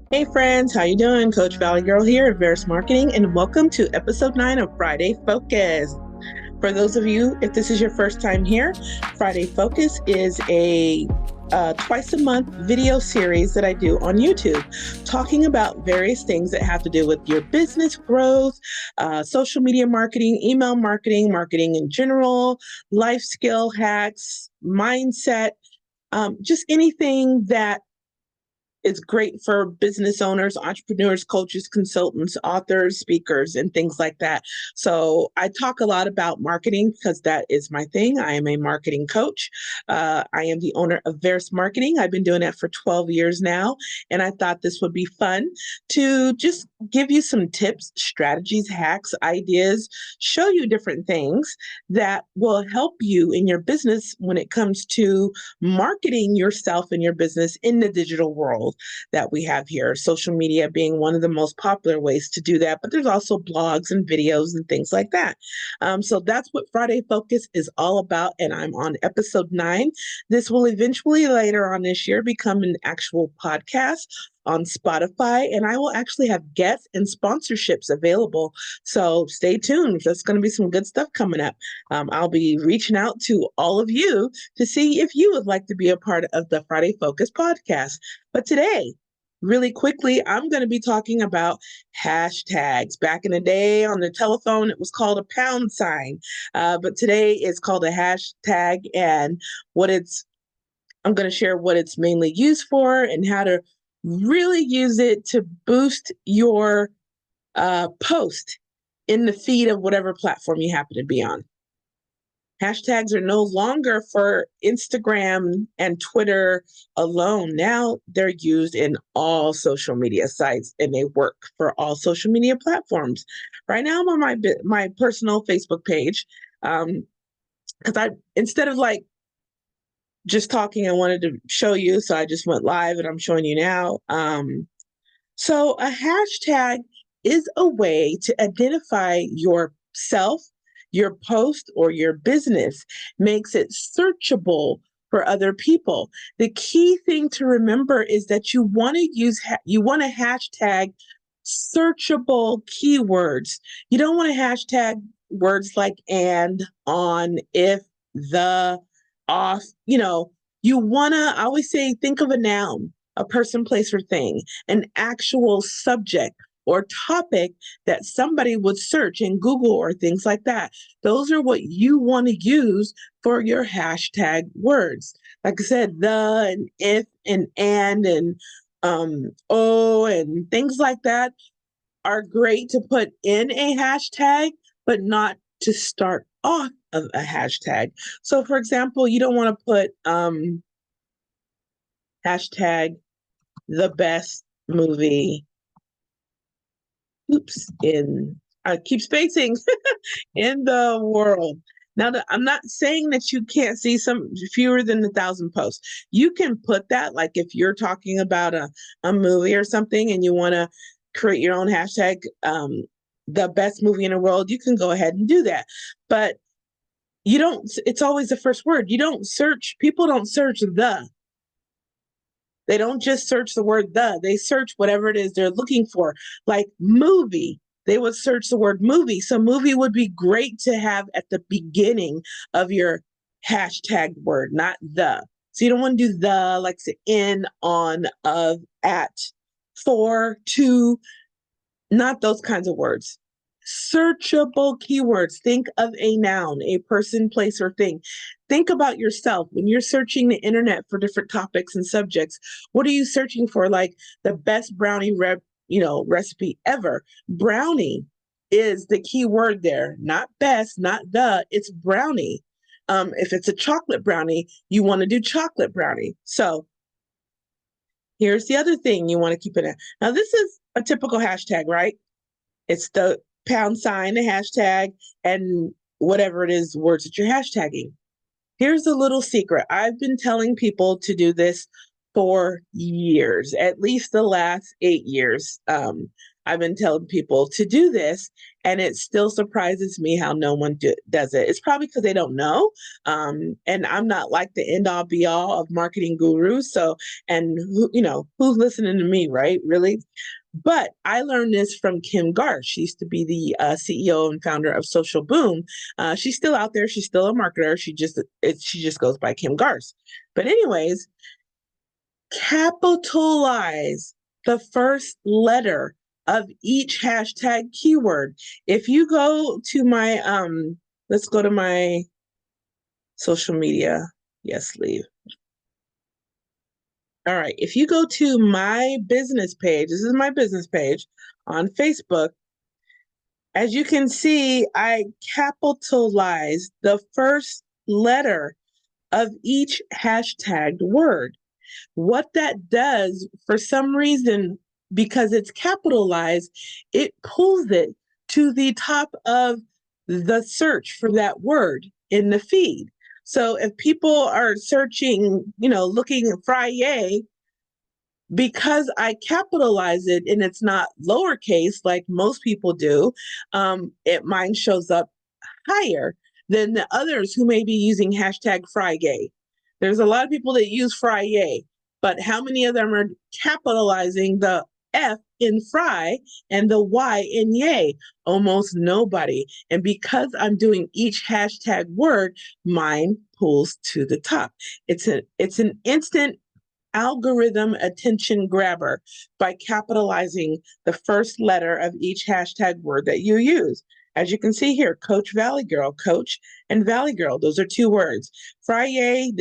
Hey friends, how you doing? Coach Valley Girl here at Veris Marketing, and welcome to episode 9 of Friday Focus. For those of you, if this is your first time here, Friday Focus is a twice a month video series that I do on YouTube, talking about various things that have to do with your business growth, social media marketing, email marketing, marketing in general, life skill hacks, mindset, just anything that it's great for business owners, entrepreneurs, coaches, consultants, authors, speakers, and things like that. So I talk a lot about marketing because that is my thing. I am a marketing coach. I am the owner of Veris Marketing. I've been doing that for 12 years now. And I thought this would be fun to just give you some tips, strategies, hacks, ideas, show you different things that will help you in your business when it comes to marketing yourself and your business in the digital world that we have here, social media being one of the most popular ways to do that. But there's also blogs and videos and things like that. So that's what Friday Focus is all about. And I'm on episode 9. This will eventually later on this year become an actual podcast on Spotify, and I will actually have guests and sponsorships available. So stay tuned. There's going to be some good stuff coming up. I'll be reaching out to all of you to see if you would like to be a part of the Friday Focus podcast. But today, really quickly, I'm going to be talking about hashtags. Back in the day on the telephone, it was called a pound sign, but today it's called a hashtag, and what it's I'm going to share what it's mainly used for and how to really use it to boost your post in the feed of whatever platform you happen to be on. Hashtags are no longer for Instagram and Twitter alone. Now they're used in all social media sites and they work for all social media platforms. Right now I'm on my personal Facebook page because I instead of like just talking, I wanted to show you, so I just went live and I'm showing you now. So a hashtag is a way to identify yourself, your post, or your business, makes it searchable for other people. The key thing to remember is that you want to hashtag searchable keywords. You don't want to hashtag words like and, on, if, the, off. You want to, I always say, think of a noun, a person, place, or thing, an actual subject or topic that somebody would search in Google or things like that. Those are what you want to use for your hashtag words. Like I said, the and if and oh and things like that are great to put in a hashtag, but not to start off of a hashtag. So for example, you don't want to put hashtag the best movie, oops, in I keep spacing in the world. Now, I'm not saying that you can't see some fewer than 1,000 posts. You can put that, like if you're talking about a movie or something and you want to create your own hashtag, the best movie in the world, you can go ahead and do that. But you don't, it's always the first word. You don't search, people don't search the. They don't just search the word the, they search whatever it is they're looking for. Like movie, they would search the word movie. So movie would be great to have at the beginning of your hashtag word, not the. So you don't want to do the, like the in, on, of, at, for, to, not those kinds of words. Searchable keywords. Think of a noun, a person, place, or thing. Think about yourself when you're searching the internet for different topics and subjects. What are you searching for? Like the best brownie recipe ever. Brownie is the key word there. Not best, not the. It's brownie. If it's a chocolate brownie, you want to do chocolate brownie. So here's the other thing you want to keep in it. Now, this is a typical hashtag, right? It's the pound sign, the hashtag, and whatever it is, words that you're hashtagging. Here's a little secret. I've been telling people to do this for years, at least the last 8 years. I've been telling people to do this, and it still surprises me how no one does it. It's probably because they don't know. And I'm not like the end all be all of marketing gurus. So, and who's listening to me, right? Really? But I learned this from Kim Garth. She used to be the CEO and founder of Social Boom. She's still out there. She's still a marketer. She just goes by Kim Garth. But anyways, capitalize the first letter of each hashtag keyword. If you go to my let's go to my social media. Yes, leave. All right. If you go to my business page, this is my business page on Facebook. As you can see, I capitalized the first letter of each hashtagged word. What that does, for some reason, because it's capitalized, it pulls it to the top of the search for that word in the feed. So if people are searching, looking at Friday, because I capitalize it and it's not lowercase like most people do, mine shows up higher than the others who may be using hashtag Friday. There's a lot of people that use Friday, but how many of them are capitalizing the F in fry and the Y in yay? Almost nobody. And because I'm doing each hashtag word, mine pulls to the top. It's an instant algorithm attention grabber by capitalizing the first letter of each hashtag word that you use. As you can see here, Coach Valley Girl, Coach and Valley Girl, those are two words. Friday,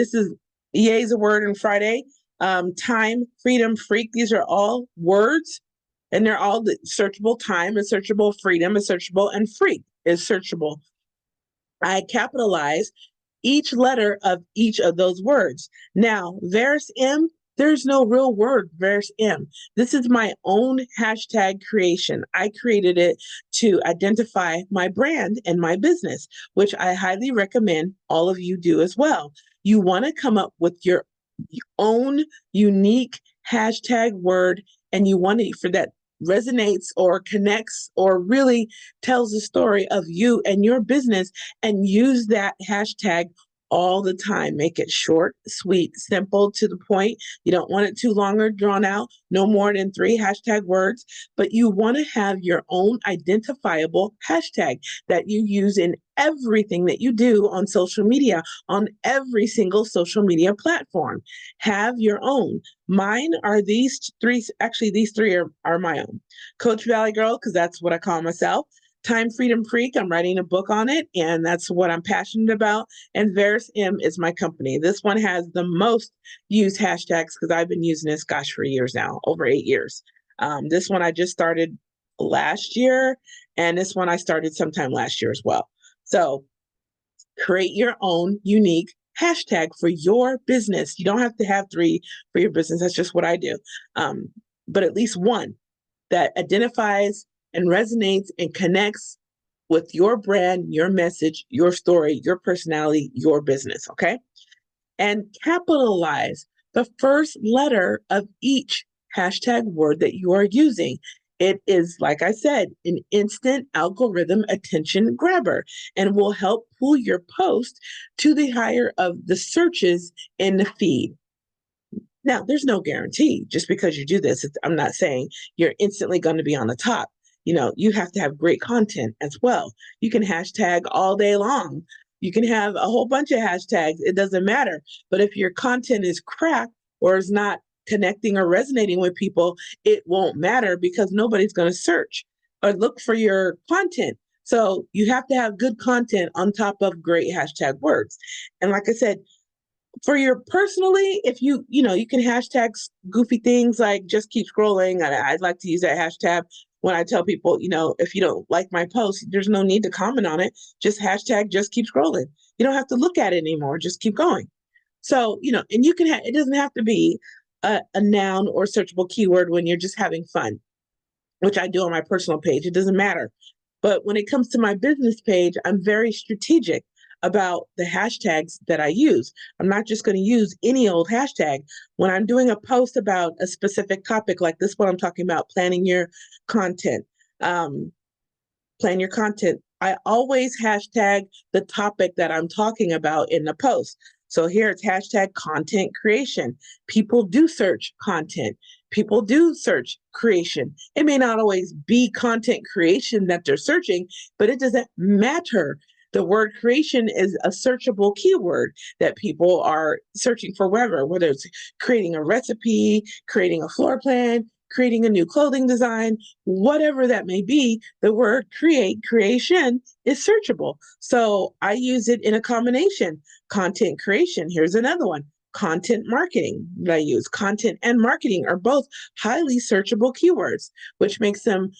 yay is a word, and Friday. Time, freedom, freak, these are all words, and they're all searchable. Time is searchable, freedom is searchable, and freak is searchable. I capitalize each letter of each of those words. Now, Verse M, there's no real word, Verse M. This is my own hashtag creation. I created it to identify my brand and my business, which I highly recommend all of you do as well. You want to come up with your own unique hashtag word, and you want it for that resonates or connects or really tells the story of you and your business, and use that hashtag all the time. Make it short, sweet, simple, to the point. You don't want it too long or drawn out, no more than 3 hashtag words, but you want to have your own identifiable hashtag that you use in everything that you do on social media, on every single social media platform. Have your own. Mine are these 3. Actually, these 3 are my own. Coach Valley Girl, because that's what I call myself. Time Freedom Freak, I'm writing a book on it, and that's what I'm passionate about. And Verse M is my company. This one has the most used hashtags because I've been using this, for years now, over 8 years. This one I just started last year, and this one I started sometime last year as well. So create your own unique hashtag for your business. You don't have to have 3 for your business. That's just what I do. But at least one that identifies and resonates and connects with your brand, your message, your story, your personality, your business, okay? And capitalize the first letter of each hashtag word that you are using. It is, like I said, an instant algorithm attention grabber and will help pull your post to the higher of the searches in the feed. Now, there's no guarantee just because you do this. I'm not saying you're instantly going to be on the top. You have to have great content as well. You can hashtag all day long. You can have a whole bunch of hashtags. It doesn't matter. But if your content is crap or is not connecting or resonating with people, it won't matter because nobody's going to search or look for your content. So you have to have good content on top of great hashtag words. And like I said, for your personally, if you can hashtag goofy things like just keep scrolling. I'd like to use that hashtag when I tell people, if you don't like my post, there's no need to comment on it. Just hashtag just keep scrolling. You don't have to look at it anymore. Just keep going. So, and you can it doesn't have to be a noun or searchable keyword when you're just having fun, which I do on my personal page. It doesn't matter. But when it comes to my business page, I'm very strategic about the hashtags that I use. I'm not just going to use any old hashtag. When I'm doing a post about a specific topic, like this one I'm talking about, planning your content, um, plan your content, I always hashtag the topic that I'm talking about in the post. So here it's hashtag content creation. People do search content. People do search creation. It may not always be content creation that they're searching, but it doesn't matter. The word creation is a searchable keyword that people are searching for whether it's creating a recipe, creating a floor plan, creating a new clothing design, whatever that may be, the word creation is searchable. So I use it in a combination. Content creation, here's another one. Content marketing that I use. Content and marketing are both highly searchable keywords, which makes them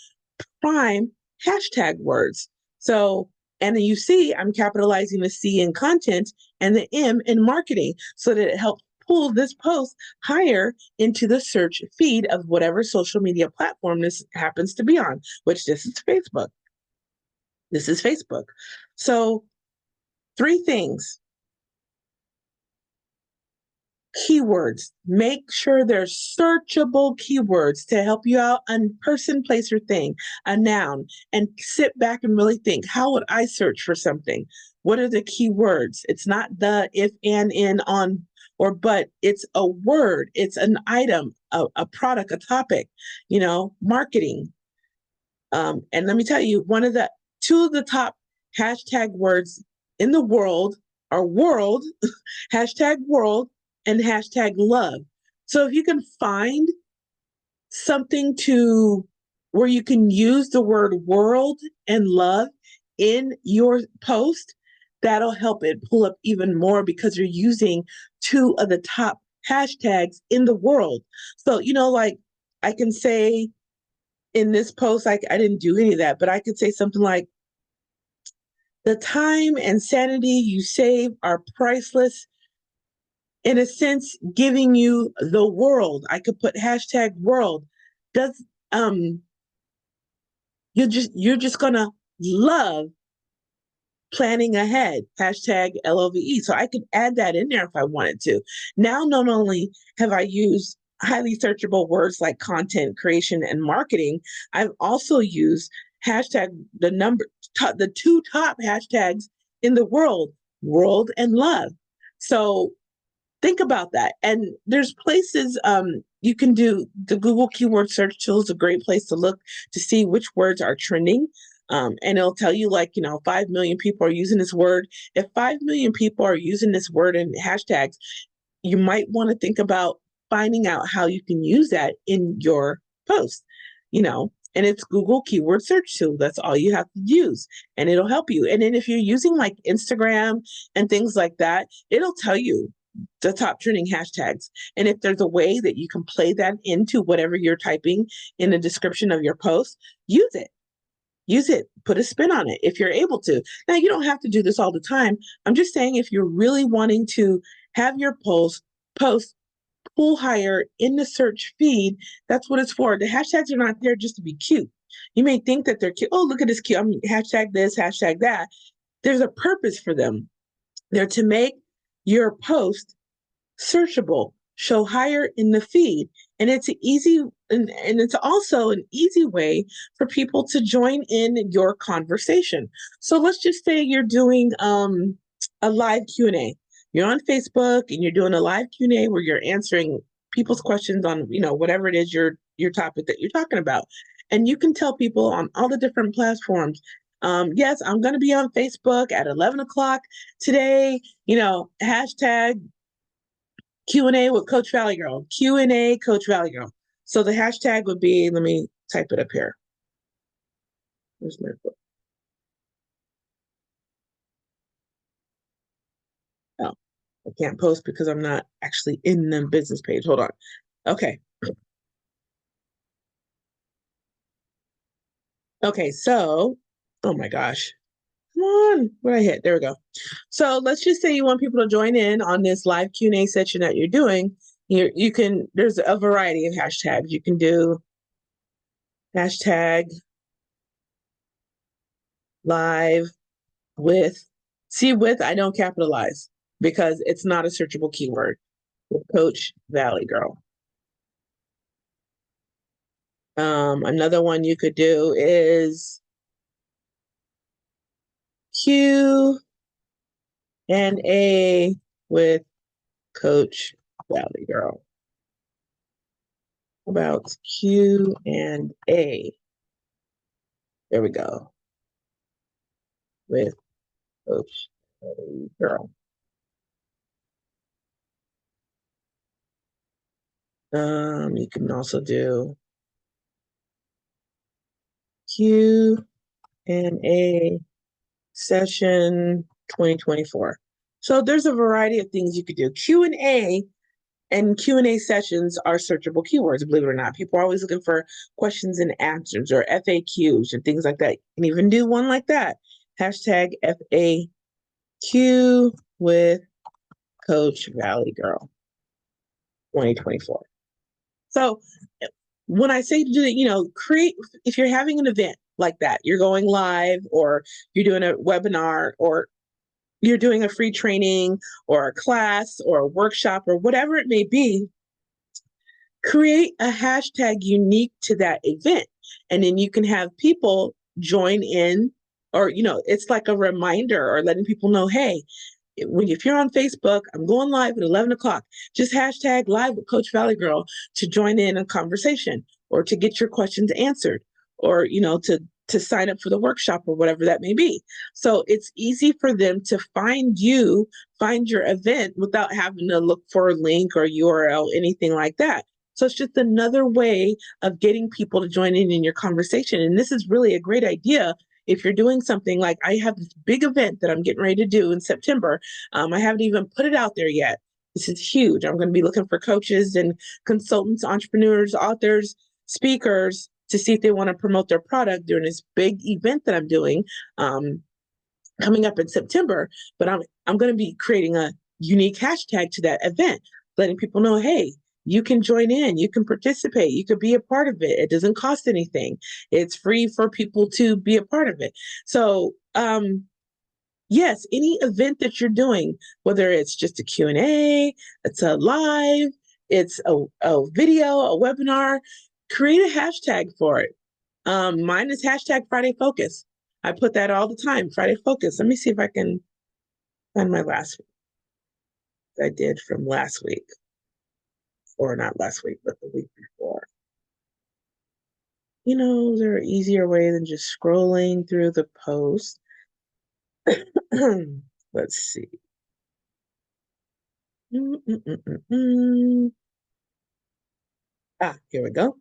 prime hashtag words. So, and then you see I'm capitalizing the C in content and the M in marketing so that it helps pull this post higher into the search feed of whatever social media platform this happens to be on, which this is Facebook. This is Facebook. So, three things. Keywords. Make sure they're searchable keywords to help you out on person, place, or thing, a noun, and sit back and really think, how would I search for something? What are the keywords? It's not the, if, and, in, on, or but. It's a word. It's an item, a product, a topic, marketing. And let me tell you, two of the top hashtag words in the world are world, hashtag world, and hashtag love. So if you can find something where you can use the word world and love in your post, that'll help it pull up even more because you're using two of the top hashtags in the world. So, like I can say in this post, I didn't do any of that, but I could say something like, the time and sanity you save are priceless. In a sense, giving you the world. I could put hashtag world. Does you're just gonna love planning ahead, hashtag LOVE. So I could add that in there if I wanted to. Now, not only have I used highly searchable words like content creation and marketing, I've also used hashtag the two top hashtags in the world and love. So think about that. And there's places you can do. The Google keyword search tool is a great place to look to see which words are trending. And it'll tell you 5 million people are using this word. If 5 million people are using this word in hashtags, you might want to think about finding out how you can use that in your post, and it's Google keyword search tool. That's all you have to use and it'll help you. And then if you're using like Instagram and things like that, it'll tell you the top trending hashtags. And if there's a way that you can play that into whatever you're typing in the description of your post, use it. Use it, put a spin on it if you're able to. Now, you don't have to do this all the time. I'm just saying if you're really wanting to have your post pull higher in the search feed, that's what it's for. The hashtags are not there just to be cute. You may think that they're cute. Oh, look at this cute. Hashtag this, hashtag that. There's a purpose for them. They're to make your post searchable, show higher in the feed. And it's easy, and it's also an easy way for people to join in your conversation. So let's just say you're doing a live Q&A. You're on Facebook and you're doing a live Q&A where you're answering people's questions on, whatever it is your topic that you're talking about. And you can tell people on all the different platforms, yes, I'm going to be on Facebook at 11 o'clock today, hashtag Q&A with Coach Valley Girl, Q&A Coach Valley Girl. So the hashtag would be, let me type it up here. Where's my book? Oh, I can't post because I'm not actually in the business page. Hold on. Okay. Okay, so, oh my gosh. Come on, what did I hit? There we go. So let's just say you want people to join in on this live Q&A session that you're doing. You can, there's a variety of hashtags. You can do hashtag live with See, with I don't capitalize because it's not a searchable keyword. With Coach Valley Girl. Another one you could do is Q and A with Coach Valley Girl. About Q and A. There we go. With Coach Valley Girl. You can also do Q and A session 2024. So there's a variety of things you could do. Q&A and Q&A sessions are searchable keywords, believe it or not. People are always looking for questions and answers or FAQs and things like that. You can even do one like that. Hashtag FAQ with Coach Valley Girl 2024. So when I say to do it, create, if you're having an event like that, you're going live or you're doing a webinar or you're doing a free training or a class or a workshop or whatever it may be, create a hashtag unique to that event. And then you can have people join in, or, it's like a reminder or letting people know, hey, if you're on Facebook, I'm going live at 11 o'clock. Just hashtag live with Coach Valley Girl to join in a conversation or to get your questions answered or, to sign up for the workshop or whatever that may be. So it's easy for them to find your event without having to look for a link or URL, anything like that. So it's just another way of getting people to join in your conversation. And this is really a great idea if you're doing something like I have this big event that I'm getting ready to do in September. I haven't even put it out there yet. This is huge. I'm going to be looking for coaches and consultants, entrepreneurs, authors, speakers to see if they want to promote their product during this big event that I'm doing coming up in September. But I'm going to be creating a unique hashtag to that event, letting people know, hey, you can join in, you can participate, you could be a part of it. It doesn't cost anything. It's free for people to be a part of it. So, yes, any event that you're doing, whether it's just a Q&A, it's a live, it's a video, a webinar, create a hashtag for it. Mine is hashtag Friday Focus. I put that all the time, Friday Focus. Let me see if I can find my last week. I did from last week. Or not last week, but the week before. Is there an easier way than just scrolling through the post? Let's see. Here we go.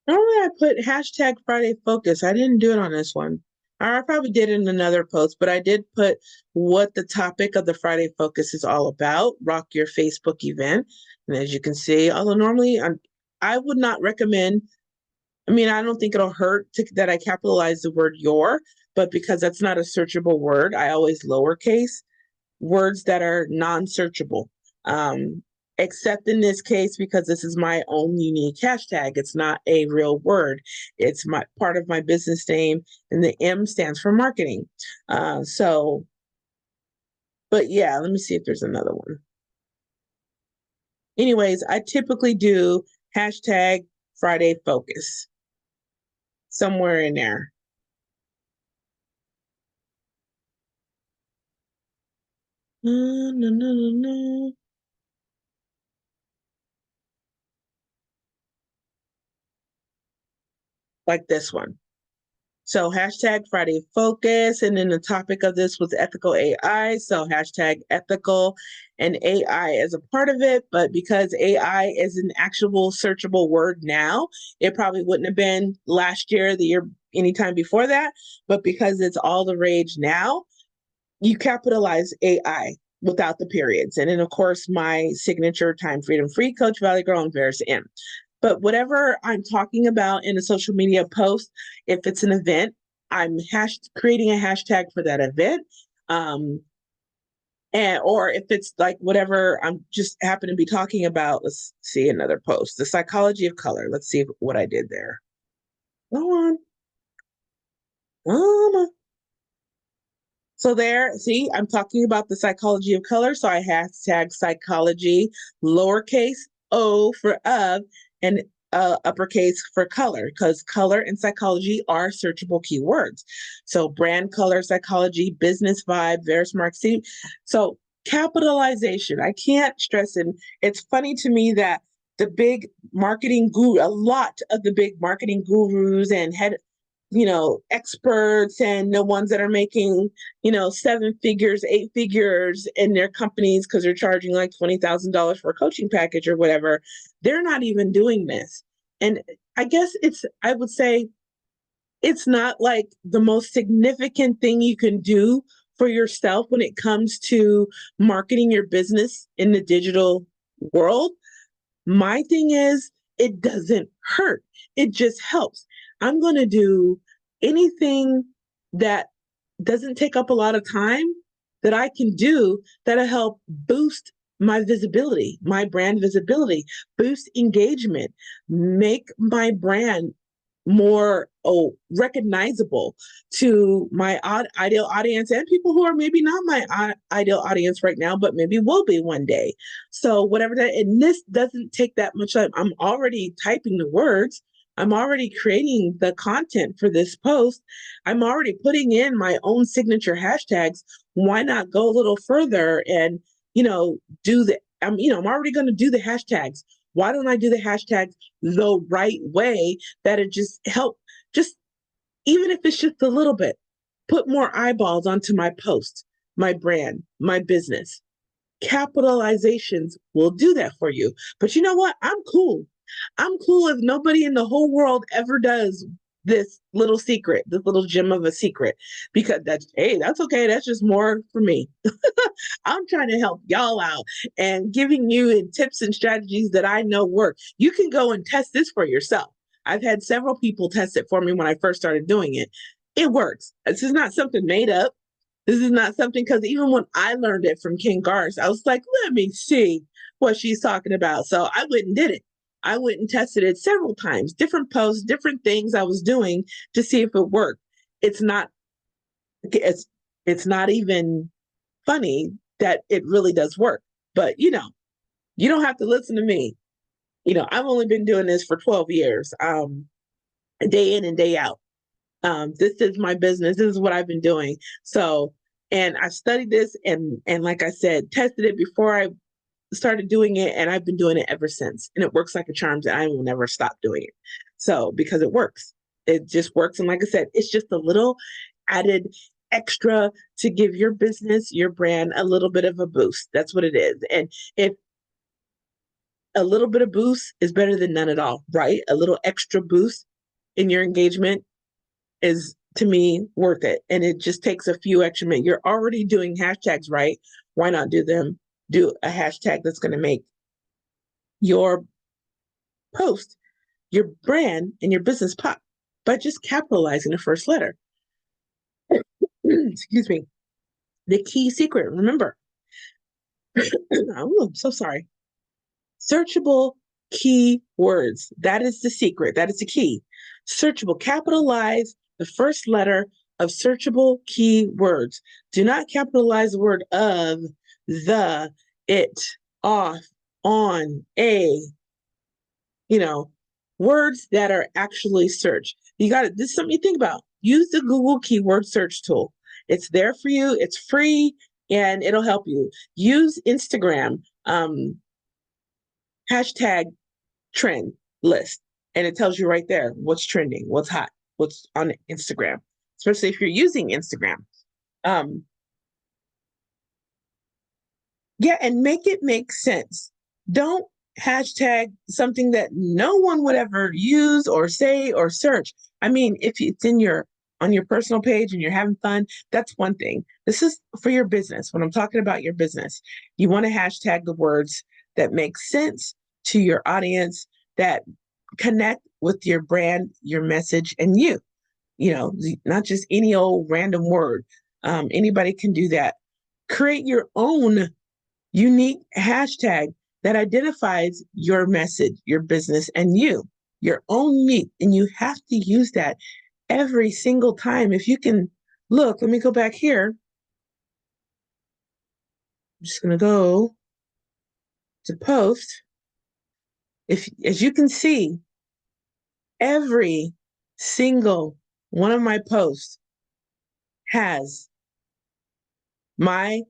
Normally I put hashtag Friday Focus. I didn't do it on this one. Or I probably did it in another post, but I did put what the topic of the Friday Focus is all about, rock your Facebook event. And as you can see, although normally I would not recommend, I don't think it'll hurt that I capitalize the word your, but because that's not a searchable word, I always lowercase words that are non-searchable. Except in this case, because this is my own unique hashtag. It's not a real word. It's my part of my business name, and the M stands for marketing. But yeah, let me see if there's another one. Anyways, I typically do hashtag Friday Focus somewhere in there. Like this one. So hashtag Friday Focus, and then the topic of this was ethical AI. So hashtag ethical and AI as a part of it. But because AI is an actual searchable word now, it probably wouldn't have been last year, the year, anytime before that. But because it's all the rage now, you capitalize AI without the periods. And then, of course, my signature Time Freedom Free Coach Valley Girl and Veris M. But whatever I'm talking about in a social media post, if it's an event, I'm creating a hashtag for that event. Or if it's like whatever I'm just happen to be talking about, let's see another post, the psychology of color. Let's see what I did there. Go on. Um, so there, see, I'm talking about the psychology of color. So I hashtag psychology, lowercase o for of, and uppercase for color, because color and psychology are searchable keywords. So brand color, psychology, business vibe, Verismark. See, so capitalization. I can't stress it. It's funny to me that the big marketing guru, a lot of the big marketing gurus and experts and the ones that are making, seven figures, eight figures in their companies because they're charging like $20,000 for a coaching package or whatever. They're not even doing this. And I guess I would say it's not like the most significant thing you can do for yourself when it comes to marketing your business in the digital world. My thing is, it doesn't hurt. It just helps. I'm going to do anything that doesn't take up a lot of time that I can do that'll help boost my visibility, my brand visibility, boost engagement, make my brand more recognizable to my ideal audience and people who are maybe not my ideal audience right now, but maybe will be one day. So whatever that, and this doesn't take that much time. I'm already typing the words. I'm already creating the content for this post. I'm already putting in my own signature hashtags. Why not go a little further and, do I'm already going to do the hashtags. Why don't I do the hashtags the right way that it just help, just even if it's just a little bit, put more eyeballs onto my post, my brand, my business. Capitalizations will do that for you. But you know what? I'm cool. I'm cool if nobody in the whole world ever does this little secret, this little gem of a secret, because that's okay. That's just more for me. I'm trying to help y'all out and giving you tips and strategies that I know work. You can go and test this for yourself. I've had several people test it for me when I first started doing it. It works. This is not something made up. This is not something, because even when I learned it from King Gars, I was like, let me see what she's talking about. So I went and did it. I went and tested it several times, different posts, different things I was doing to see if it worked. It's not, it's not even funny that it really does work. But you don't have to listen to me. I've only been doing this for 12 years, day in and day out. This is my business. This is what I've been doing. So, and I studied this and like I said, tested it before I started doing it, and I've been doing it ever since. And it works like a charm, and I will never stop doing it. So, because it works. It just works. And like I said, it's just a little added extra to give your business, your brand a little bit of a boost. That's what it is. And if a little bit of boost is better than none at all, right? A little extra boost in your engagement is, to me, worth it. And it just takes a few extra minutes. You're already doing hashtags, right? Why not do a hashtag that's going to make your post, your brand, and your business pop by just capitalizing the first letter. Excuse me. The key secret, remember, oh, I'm so sorry. Searchable keywords. That is the secret. That is the key. Searchable. Capitalize the first letter of searchable keywords. Do not capitalize the word of, the, it, off, on, a, words that are actually searched. This is something you think about. Use the Google keyword search tool. It's there for you. It's free and it'll help you. Use Instagram. Hashtag trend list. And it tells you right there what's trending, what's hot, what's on Instagram, especially if you're using Instagram. Yeah, and make it make sense. Don't hashtag something that no one would ever use or say or search. I mean, if it's on your personal page and you're having fun, that's one thing. This is for your business. When I'm talking about your business, you want to hashtag the words that make sense to your audience, that connect with your brand, your message, and you. Not just any old random word. Anybody can do that. Create your own unique hashtag that identifies your message, your business, and you, your own unique. And you have to use that every single time. If you can look, let me go back here. I'm just going to go to post. If, as you can see, every single one of my posts has my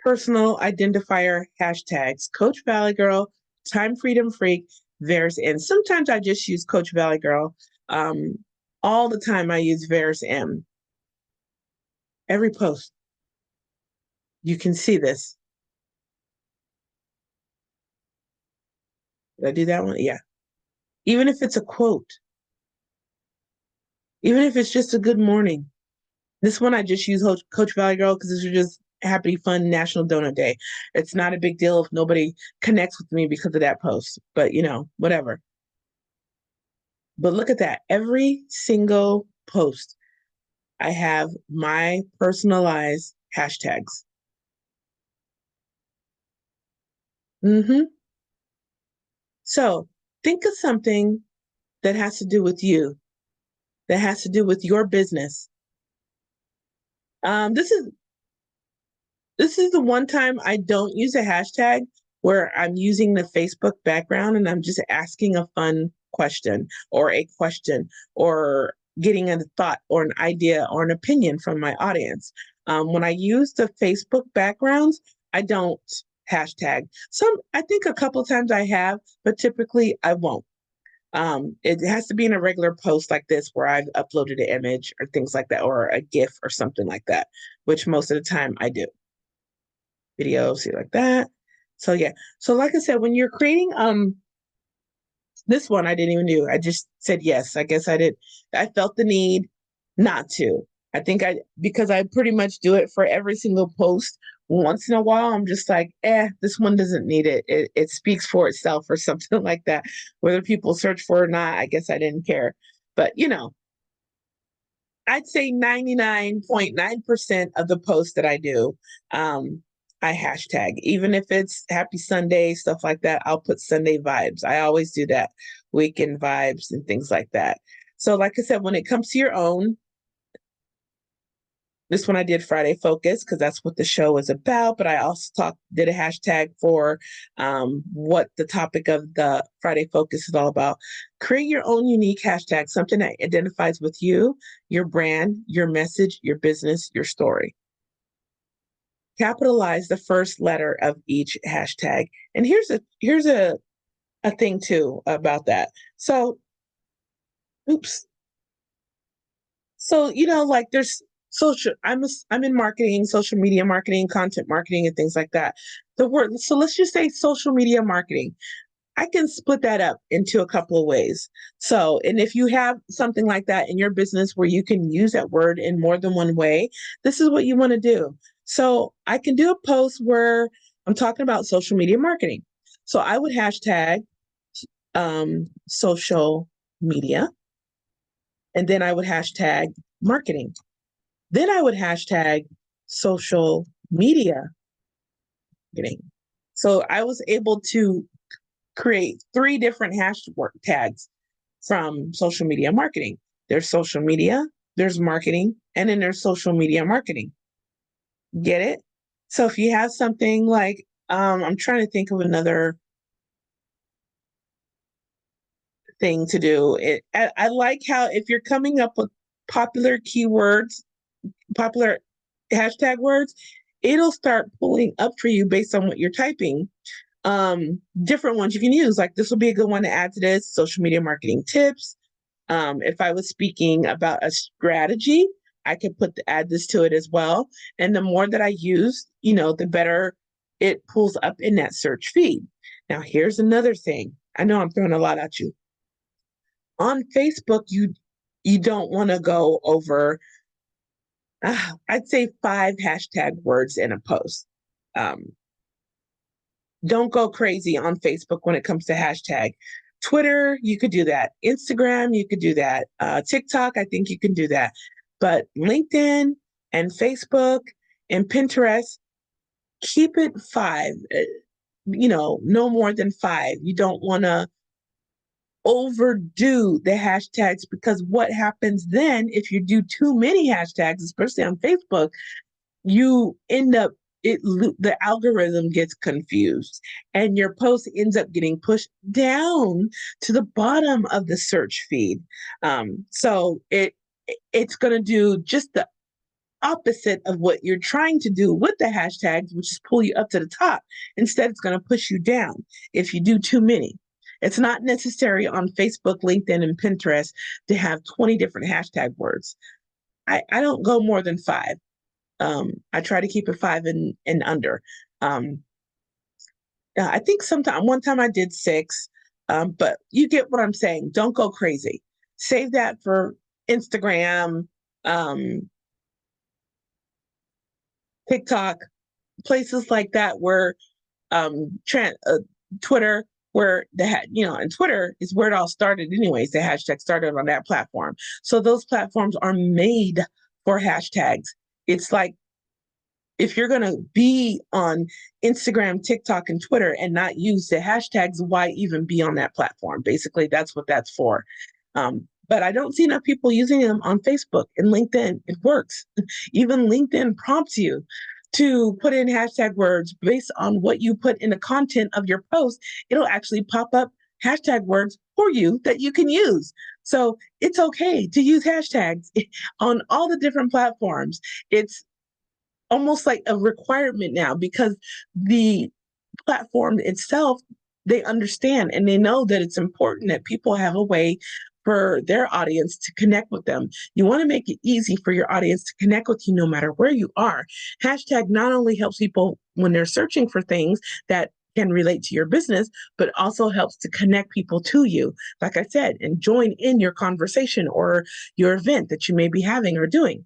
personal identifier hashtags: Coach Valley Girl, Time Freedom Freak, Veris M. Sometimes I just use Coach Valley Girl. All the time I use Veris M. Every post. You can see this. Did I do that one? Yeah. Even if it's a quote, even if it's just a good morning. This one I just use Coach Valley Girl because this is just happy, fun National Donut Day. It's not a big deal if nobody connects with me because of that post, but whatever. But look at that. Every single post, I have my personalized hashtags. So think of something that has to do with you, that has to do with your business. Um, this is this is the one time I don't use a hashtag, where I'm using the Facebook background and I'm just asking a fun question or a question or getting a thought or an idea or an opinion from my audience. When I use the Facebook backgrounds, I don't hashtag. I think a couple times I have, but typically I won't. It has to be in a regular post like this where I've uploaded an image or things like that, or a GIF or something like that, which most of the time I do. Video, see, like that. So yeah. So like I said, when you're creating this one I didn't even do. I just said yes. I guess I felt the need not to. I think because I pretty much do it for every single post. Once in a while, I'm just like, this one doesn't need it. It speaks for itself or something like that. Whether people search for it or not, I guess I didn't care. But I'd say 99.9% of the posts that I do, I hashtag. Even if it's Happy Sunday, stuff like that, I'll put Sunday vibes. I always do that, weekend vibes and things like that. So, like I said, when it comes to your own, this one I did Friday Focus because that's what the show is about. But I also did a hashtag for what the topic of the Friday Focus is all about. Create your own unique hashtag, something that identifies with you, your brand, your message, your business, your story. Capitalize the first letter of each hashtag. And here's a thing too about that. So, oops. So, like there's I'm in marketing, social media marketing, content marketing, and things like that. So let's just say social media marketing. I can split that up into a couple of ways. So, and if you have something like that in your business where you can use that word in more than one way, this is what you want to do. So I can do a post where I'm talking about social media marketing. So I would hashtag social media, and then I would hashtag marketing. Then I would hashtag social media marketing. So I was able to create 3 different hashtags from social media marketing. There's social media, there's marketing, and then there's social media marketing. Get it? So if you have something like, I'm trying to think of another thing to do. I like how if you're coming up with popular keywords, popular hashtag words, it'll start pulling up for you based on what you're typing. Different ones you can use. Like this will be a good one to add to this: social media marketing tips. If I was speaking about a strategy, I could add this to it as well. And the more that I use, the better it pulls up in that search feed. Now, here's another thing. I know I'm throwing a lot at you. On Facebook, you don't want to go over, I'd say 5 hashtag words in a post. Don't go crazy on Facebook when it comes to hashtag. Twitter, you could do that. Instagram, you could do that. TikTok, I think you can do that. But LinkedIn and Facebook and Pinterest, keep it 5. No more than 5. You don't want to overdo the hashtags, because what happens then if you do too many hashtags, especially on Facebook, you end up the algorithm gets confused and your post ends up getting pushed down to the bottom of the search feed. So it's going to do just the opposite of what you're trying to do with the hashtags, which is pull you up to the top. Instead, it's going to push you down if you do too many. It's not necessary on Facebook, LinkedIn, and Pinterest to have 20 different hashtag words. I don't go more than 5. I try to keep it 5 and under. Um, I think one time I did 6, but you get what I'm saying. Don't go crazy. Save that for Instagram, um, TikTok, places like that where Twitter, where and Twitter is where it all started anyways. The hashtag started on that platform. So those platforms are made for hashtags. It's like, if you're going to be on Instagram, TikTok, and Twitter and not use the hashtags, why even be on that platform? Basically, that's what that's for. But I don't see enough people using them on Facebook and LinkedIn. It works. Even LinkedIn prompts you to put in hashtag words based on what you put in the content of your post. It'll actually pop up hashtag words for you that you can use. So it's okay to use hashtags on all the different platforms. It's almost like a requirement now, because the platform itself, they understand and they know that it's important that people have a way for their audience to connect with them. You want to make it easy for your audience to connect with you no matter where you are. Hashtag not only helps people when they're searching for things that can relate to your business, but also helps to connect people to you, like I said, and join in your conversation or your event that you may be having or doing.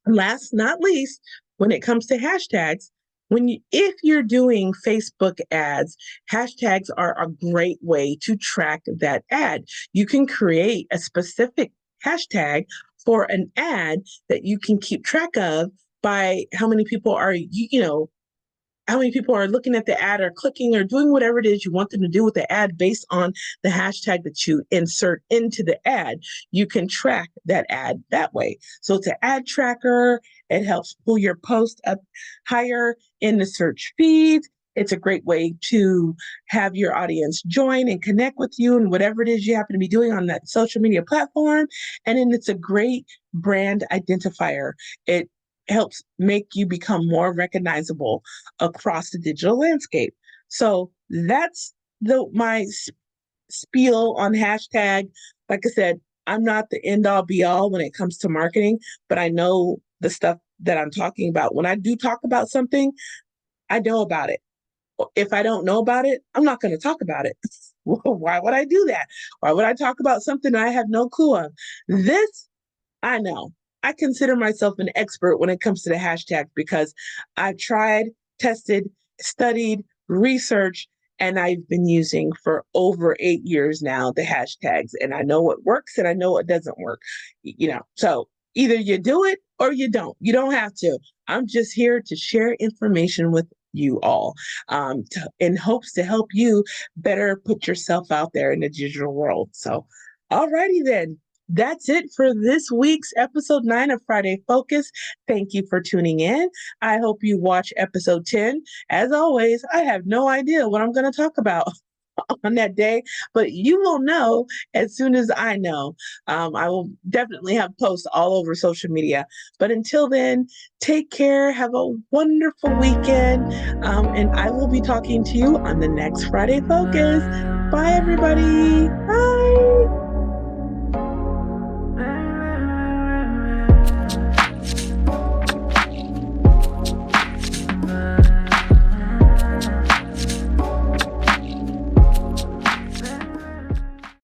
Last not least, when it comes to hashtags, if you're doing Facebook ads, hashtags are a great way to track that ad. You can create a specific hashtag for an ad that you can keep track of by how many people are how many people are looking at the ad or clicking or doing whatever it is you want them to do with the ad based on the hashtag that you insert into the ad. You can track that ad that way. So it's an ad tracker. It helps pull your post up higher in the search feed. It's a great way to have your audience join and connect with you and whatever it is you happen to be doing on that social media platform. And then it's a great brand identifier. It helps make you become more recognizable across the digital landscape. So that's my spiel on hashtag. Like I said, I'm not the end all be all when it comes to marketing, but I know the stuff that I'm talking about. When I do talk about something, I know about it. If I don't know about it, I'm not going to talk about it. Why would I do that? Why would I talk about something I have no clue of? This I know. I consider myself an expert when it comes to the hashtags, because I've tried, tested, studied, researched, and I've been using for over 8 years now the hashtags. And I know what works and I know what doesn't work. So either you do it or you don't. You don't have to. I'm just here to share information with you all, in hopes to help you better put yourself out there in the digital world. So, alrighty then. That's it for this week's episode 9 of Friday Focus. Thank you for tuning in. I hope you watch episode 10. As always, I have no idea what I'm going to talk about on that day, but you will know as soon as I know. I will definitely have posts all over social media. But until then, take care. Have a wonderful weekend. And I will be talking to you on the next Friday Focus. Bye, everybody.